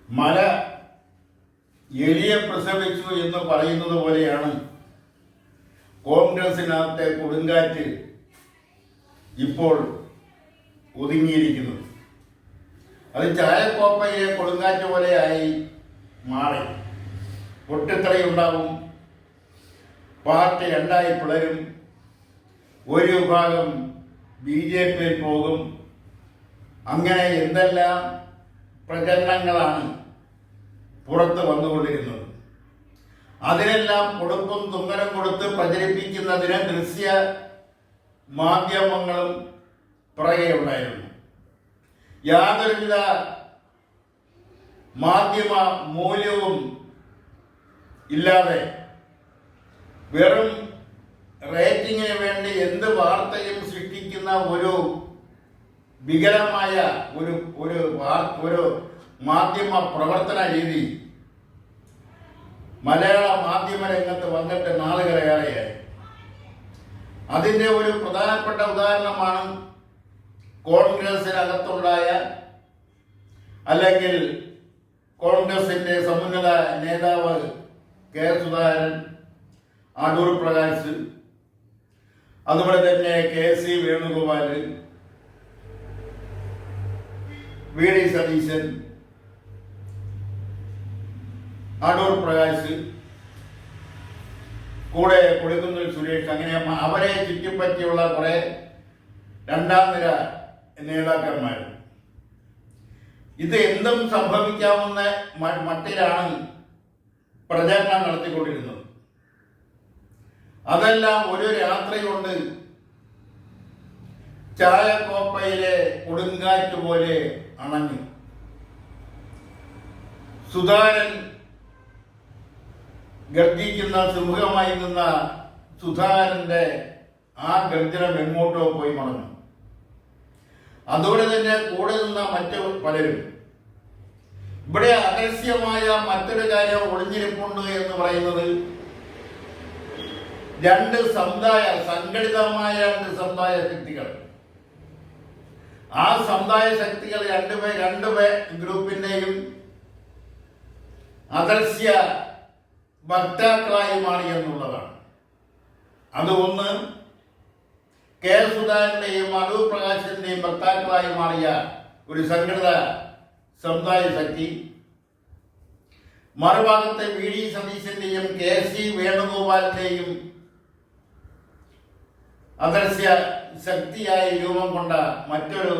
മല എലിയെ പ്രസവിച്ചു എന്ന് പറയുന്നത് പോലെയാണ് കോൺഗ്രസിനകത്തെ കൊടുങ്കാറ്റ് ഇപ്പോൾ ഒതുങ്ങിയിരിക്കുന്നത്. അത് ചായക്കോപ്പയിലെ കൊടുങ്കാറ്റ് പോലെയായി മാറി. പൊട്ടിത്തെറിയുണ്ടാവും, പാർട്ടി രണ്ടായി പിളരും, ഒരു വിഭാഗം BJP പോകും. അങ്ങനെ എന്തെല്ലാം പ്രചരണങ്ങളാണ് പുറത്ത് വന്നുകൊണ്ടിരുന്നത്. അതിനെല്ലാം കൊടുപ്പും തുങ്ങലും കൊടുത്ത് പ്രചരിപ്പിക്കുന്നതിന് ദൃശ്യ മാധ്യമങ്ങളും പുറകെ ഉണ്ടായിരുന്നു. യാതൊരുവിധ മാധ്യമ മൂല്യവും ഇല്ലാതെ വെറും റേറ്റിങ്ങിന് വേണ്ടി എന്ത് വാർത്തയും സൃഷ്ടിക്കുന്ന ഒരു വികലമായ ഒരു മാധ്യമ പ്രവർത്തന രീതി മലയാള മാധ്യമ രംഗത്ത് വന്നിട്ട് നാളുകളേറെയായി. അതിൻ്റെ ഒരു പ്രധാനപ്പെട്ട ഉദാഹരണമാണ് കോൺഗ്രസിനകത്തുണ്ടായ അല്ലെങ്കിൽ കോൺഗ്രസിന്റെ സമുന്നത നേതാവ് കെ സുധാകരൻ, അടൂർ പ്രകാശ്, അതുപോലെ തന്നെ KC വേണുഗോപാൽ, VD സതീശൻ, അടൂർ പ്രകാശ്, കൂടെ കൊടിക്കുന്നിൽ സുരേഷ്, അങ്ങനെ അവരെ ചുറ്റിപ്പറ്റിയുള്ള കുറെ രണ്ടാം നിര നേതാക്കന്മാർ. ഇത് എന്തും സംഭവിക്കാവുന്ന മട്ടിലാണ് പ്രചാരണം നടത്തിക്കൊണ്ടിരുന്നത്. അതെല്ലാം ഒരു രാത്രി കൊണ്ട് ചായക്കോപ്പയിലെ കൊടുങ്കാറ്റ് പോലെ അണഞ്ഞു. സുധാകരൻ ഗർജിക്കുന്ന സിംഹമായി നിന്ന സുധാകരന്റെ ആ ഗർജനം എങ്ങോട്ടോ പോയി മറഞ്ഞു. അതോടെ തന്നെ കൂടെ നിന്ന മറ്റു പലരും. ഇവിടെ അദൃശ്യമായ മറ്റൊരു കാര്യം ഒളിഞ്ഞിരിപ്പുണ്ട് എന്ന് പറയുന്നത് സംഘടിതമായ രണ്ട് സമുദായ ശക്തികൾ. ആ സമുദായ ശക്തികൾ രണ്ട് ഗ്രൂപ്പിന്റെയും അദൃശ്യ വക്താക്കളായി മാറി എന്നുള്ളതാണ്. അത് ഒന്ന് കെ സുധാകരന്റെയും അടൂർ പ്രകാശിന്റെയും വക്താക്കളായി മാറിയ ഒരു സംഘടിത സമുദായ ശക്തി, മറുഭാഗത്തെ VD സതീശന്റെയും KC വേണുഗോപാലിന്റെയും അദൃശ്യ ശക്തിയായി രൂപം കൊണ്ട മറ്റൊരു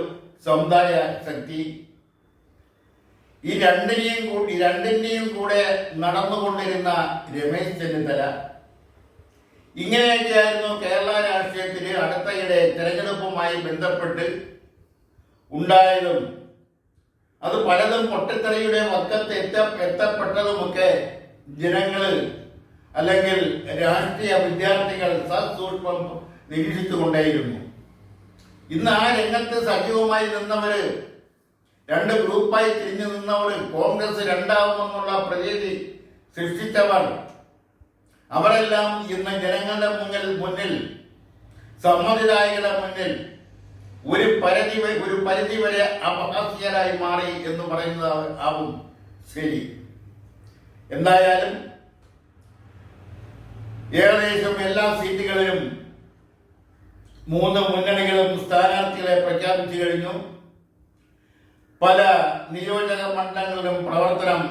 സമുദായ ശക്തി. ഈ രണ്ടിന്റെയും കൂടെ നടന്നുകൊണ്ടിരുന്ന രമേശ് ചെന്നിത്തല. ഇങ്ങനെയൊക്കെയായിരുന്നു കേരള രാഷ്ട്രീയത്തിൽ അടുത്തയിടെ തെരഞ്ഞെടുപ്പുമായി ബന്ധപ്പെട്ട് ഉണ്ടായതും അത് പലതും പൊട്ടിത്തെറിയുടെ വക്കത്ത് എത്തപ്പെട്ടതുമൊക്കെ ജനങ്ങൾ അല്ലെങ്കിൽ രാഷ്ട്രീയ വിദ്യാർത്ഥികൾ സസൂക്ഷ്മം നിരീക്ഷിച്ചുകൊണ്ടേയിരുന്നു. ഇന്ന് ആ രംഗത്ത് സജീവമായി നിന്നവര്, രണ്ട് ഗ്രൂപ്പായി തിരിഞ്ഞു നിന്നവർ, കോൺഗ്രസ് രണ്ടാവുമെന്നുള്ള പ്രതീതി സൃഷ്ടിച്ചവർ, അവരെല്ലാം ഇന്ന് ജനങ്ങളുടെ മുന്നിൽ സമ്മതിദായകരുടെ മുന്നിൽ ഒരു പരിധി വരെ അപഹാസ്യരായി മാറി എന്ന് പറയുന്നത് ആവും ശരി. എന്തായാലും ഏകദേശം എല്ലാ സീറ്റുകളിലും 3 മുന്നണികളും സ്ഥാനാർത്ഥികളെ പ്രഖ്യാപിച്ചു കഴിഞ്ഞു. പല നിയോജക മണ്ഡലങ്ങളിലും പ്രവർത്തനം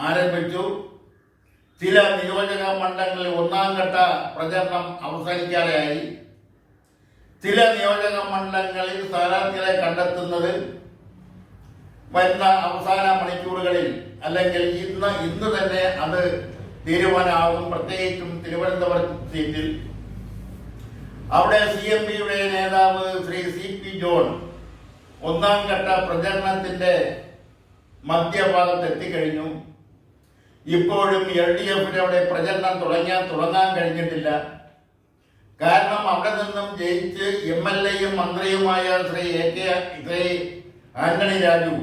ആരംഭിച്ചു. ചില നിയോജക മണ്ഡലങ്ങളിൽ 1ാം ഘട്ട പ്രചരണം അവസാനിക്കാതെയായി. ചില നിയോജക മണ്ഡലങ്ങളിൽ സ്ഥാനാർത്ഥികളെ കണ്ടെത്തുന്നത് വരുന്ന അവസാന മണിക്കൂറുകളിൽ അല്ലെങ്കിൽ ഇന്ന് തന്നെ അത് തീരുമാനമാകും. പ്രത്യേകിച്ചും തിരുവനന്തപുരം സീറ്റിൽ അവിടെ CMPയുടെ നേതാവ് ശ്രീ CP ജോൺ 1ാം ഘട്ട പ്രചരണത്തിന്റെ മധ്യഭാഗത്ത് എത്തിക്കഴിഞ്ഞു. ഇപ്പോഴും LDFിന്റെ അവിടെ പ്രചരണം തുടങ്ങാൻ കഴിഞ്ഞിട്ടില്ല. കാരണം അവിടെ നിന്നും ജയിച്ച് MLAയും മന്ത്രിയുമായ ശ്രീ ആന്റണി രാജു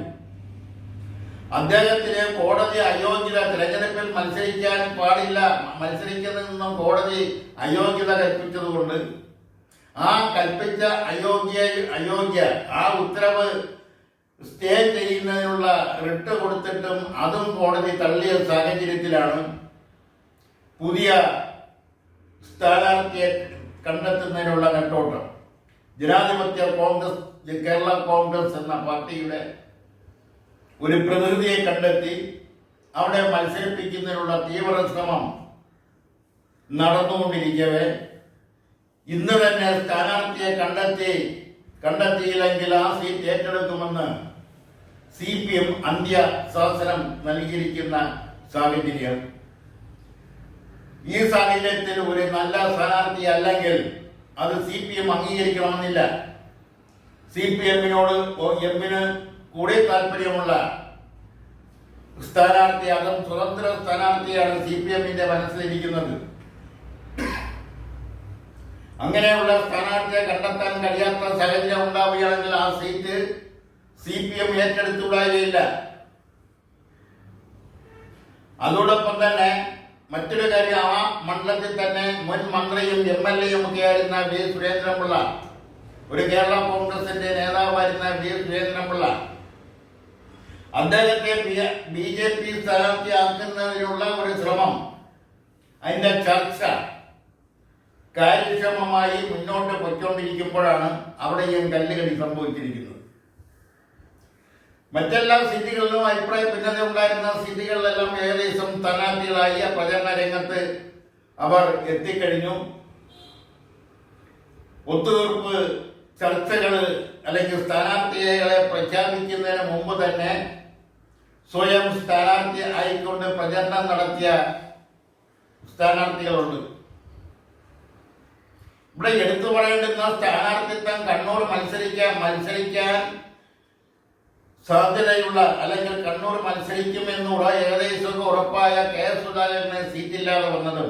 അദ്ദേഹത്തിന് കോടതി അയോഗ്യത, തിരഞ്ഞെടുപ്പിൽ മത്സരിക്കാൻ പാടില്ല, മത്സരിക്കുന്നതിൽ നിന്നും കോടതി അയോഗ്യത കൽപ്പിച്ചതുകൊണ്ട് ആ കൽപ്പിച്ച അയോഗ്യ ആ ഉത്തരവ് സ്റ്റേ ചെയ്യുന്നതിനുള്ള റിട്ട് കൊടുത്തിട്ടും അതും കോടതി തള്ളിയ സാഹചര്യത്തിലാണ് പുതിയ സ്ഥാനാർത്ഥിയെ കണ്ടെത്തുന്നതിനുള്ള നെട്ടോട്ടം. ജനാധിപത്യ കോൺഗ്രസ്, കേരള കോൺഗ്രസ് എന്ന പാർട്ടിയുടെ ഒരു പ്രതിനിധിയെ കണ്ടെത്തി അവിടെ മത്സരിപ്പിക്കുന്നതിനുള്ള തീവ്ര ശ്രമം നടന്നുകൊണ്ടിരിക്കവേ ഇന്ന് തന്നെ സ്ഥാനാർത്ഥിയെ കണ്ടെത്തിയില്ലെങ്കിൽ ആ സീറ്റ് ഏറ്റെടുക്കുമെന്ന് CPM അന്ത്യശാസനം നൽകിയിരിക്കുന്ന സാഹചര്യം. ഈ സാഹചര്യത്തിൽ ഒരു നല്ല സ്ഥാനാർത്ഥി അല്ലെങ്കിൽ അത് CPM അംഗീകരിക്കണമെന്നില്ല. CPMനോട് എമ്മിന് കൂടെ താല്പര്യമുള്ള സ്ഥാനാർത്ഥി, അതും സ്വതന്ത്ര സ്ഥാനാർത്ഥിയാണ് CPMന്റെ മനസ്സിലിരിക്കുന്നത്. അങ്ങനെയുള്ള സ്ഥാനാർത്ഥിയെ കണ്ടെത്താൻ കഴിയാത്ത സാഹചര്യം ഉണ്ടാവുകയാണെങ്കിൽ ആ സീറ്റ് CPM ഏറ്റെടുത്തുകൂടായില്ല. അതോടൊപ്പം തന്നെ മറ്റൊരു കാര്യം, ആ മണ്ഡലത്തിൽ തന്നെ മുൻ മന്ത്രിയും MLA ഒക്കെ ആയിരുന്ന V. സുരേന്ദ്രൻപിള്ള, ഒരു കേരള കോൺഗ്രസിന്റെ നേതാവായിരുന്ന V. സുരേന്ദ്രൻപിള്ള, അദ്ദേഹത്തെ BJP സ്ഥാനാർത്ഥിയാക്കുന്നതിനുള്ള ഒരു ശ്രമം, അതിന്റെ ചർച്ച കാര്യക്ഷമമായി മുന്നോട്ട് പൊയ്ക്കൊണ്ടിരിക്കുമ്പോഴാണ് അവിടെയും കല്ലുകടി സംഭവിച്ചിരിക്കുന്നത്. മറ്റെല്ലാ സീറ്റുകളിലും അഭിപ്രായ ഭിന്നത ഉണ്ടായിരുന്ന സീറ്റുകളിലെല്ലാം ഏകദേശം സ്ഥാനാർത്ഥികളായ പ്രചരണ രംഗത്ത് അവർ എത്തിക്കഴിഞ്ഞു. ഒത്തുതീർപ്പ് ചർച്ചകൾ അല്ലെങ്കിൽ സ്ഥാനാർത്ഥികളെ പ്രഖ്യാപിക്കുന്നതിന് മുമ്പ് തന്നെ സ്വയം സ്ഥാനാർത്ഥി ആയിക്കൊണ്ട് പ്രചരണം നടത്തിയ സ്ഥാനാർത്ഥികളുണ്ട്. ഇവിടെ എടുത്തു പറയേണ്ടുന്ന സ്ഥാനാർത്ഥിത്വം കണ്ണൂർ മത്സരിക്കാൻ സാധ്യതയുള്ള അല്ലെങ്കിൽ കണ്ണൂർ മത്സരിക്കുമെന്നുള്ള ഏകദേശം ഉറപ്പായ KS സുധാകരന് സീറ്റില്ലാതെ വന്നതും,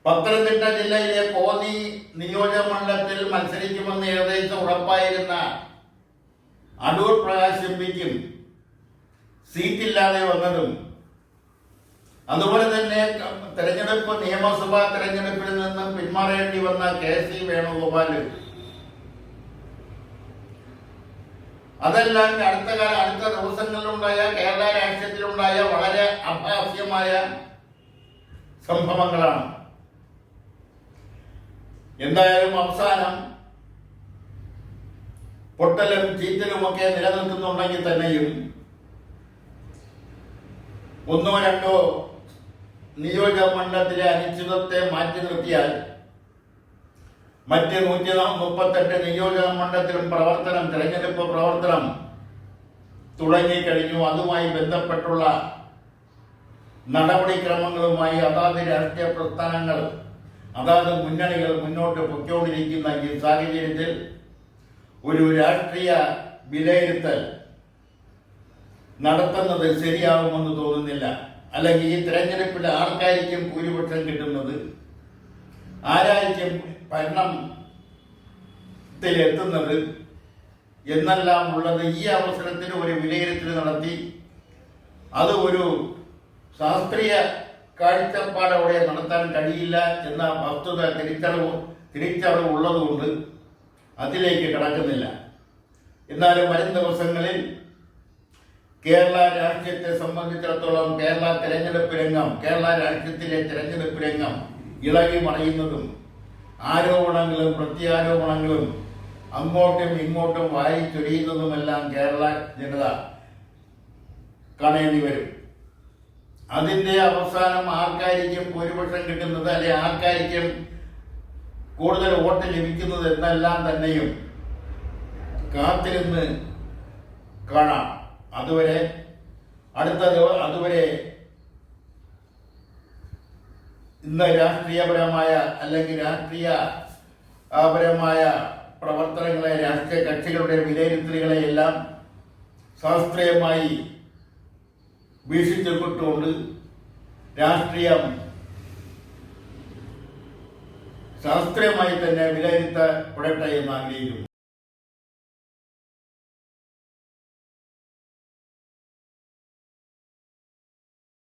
പത്തനംതിട്ട ജില്ലയിലെ കോന്നി നിയോജകമണ്ഡലത്തിൽ മത്സരിക്കുമെന്ന് ഏകദേശം ഉറപ്പായിരുന്ന അടൂർ പ്രകാശ് MPക്കും സീറ്റില്ലാതെ വന്നതും, അതുപോലെ തന്നെ നിയമസഭാ തെരഞ്ഞെടുപ്പിൽ നിന്നും പിന്മാറേണ്ടി വന്ന KC വേണുഗോപാൽ, അതെല്ലാം അടുത്ത ദിവസങ്ങളിലുണ്ടായ കേരള രാഷ്ട്രീയത്തിലുണ്ടായ വളരെ അഭാസ്യമായ സംഭവങ്ങളാണ്. എന്തായാലും അവസാനം പൊട്ടലും ചീറ്റലുമൊക്കെ നിലനിൽക്കുന്നുണ്ടെങ്കിൽ തന്നെയും ഒന്നോ രണ്ടോ നിയോജക മണ്ഡലത്തിലെ അനിശ്ചിതത്വത്തെ മാറ്റി നിർത്തിയാൽ മറ്റ് 138 നിയോജക മണ്ഡലത്തിലും തെരഞ്ഞെടുപ്പ് പ്രവർത്തനം തുടങ്ങിക്കഴിഞ്ഞു. അതുമായി ബന്ധപ്പെട്ടുള്ള നടപടിക്രമങ്ങളുമായി അതാത് രാഷ്ട്രീയ പ്രസ്ഥാനങ്ങൾ, അതാത് മുന്നണികൾ മുന്നോട്ട് പൊയ്ക്കൊണ്ടിരിക്കുന്ന ഈ സാഹചര്യത്തിൽ ഒരു രാഷ്ട്രീയ വിലയിരുത്തൽ നടത്തുന്നത് ശരിയാവുമെന്ന് തോന്നുന്നില്ല. അല്ലെങ്കിൽ ഈ തെരഞ്ഞെടുപ്പിൽ ആർക്കായിരിക്കും ഭൂരിപക്ഷം കിട്ടുന്നത്, ആരായിരിക്കും ഭരണത്തിലെത്തുന്നത് എന്നെല്ലാം ഉള്ളത് ഈ അവസരത്തിൽ ഒരു വിലയിരുത്തൽ നടത്തി അത് ഒരു ശാസ്ത്രീയ കാഴ്ചപ്പാടോടെ നടത്താൻ കഴിയില്ല എന്ന വസ്തുത തിരിച്ചറിവ് ഉള്ളതുകൊണ്ട് അതിലേക്ക് കടക്കുന്നില്ല. എന്നാലും വരും ദിവസങ്ങളിൽ കേരള രാഷ്ട്രീയത്തെ സംബന്ധിച്ചിടത്തോളം കേരള രാഷ്ട്രീയത്തിലെ തെരഞ്ഞെടുപ്പ് രംഗം ഇളകി മറിയുന്നതും ആരോപണങ്ങളും പ്രത്യാരോപണങ്ങളും അങ്ങോട്ടും ഇങ്ങോട്ടും വാരിച്ചൊരിയുന്നതുമെല്ലാം കേരള ജനത കാണേണ്ടി വരും. അതിന്റെ അവസാനം ആർക്കായിരിക്കും ഭൂരിപക്ഷം കിട്ടുന്നത്, അല്ലെ ആർക്കായിരിക്കും കൂടുതൽ വോട്ട് ലഭിക്കുന്നത് എന്നെല്ലാം തന്നെയും കാത്തിരുന്ന് കാണാം. അതുവരെ ഇന്ന് രാഷ്ട്രീയപരമായ അല്ലെങ്കിൽ രാഷ്ട്രീയപരമായ പ്രവർത്തനങ്ങളെ, രാഷ്ട്രീയ കക്ഷികളുടെ വിലയിരുത്തലുകളെയെല്ലാം ശാസ്ത്രീയമായി വീക്ഷിച്ചുകൊണ്ട് ശാസ്ത്രീയമായി തന്നെ വിലയിരുത്തപ്പെടട്ടെ എന്ന് ആഗ്രഹിക്കുന്നു.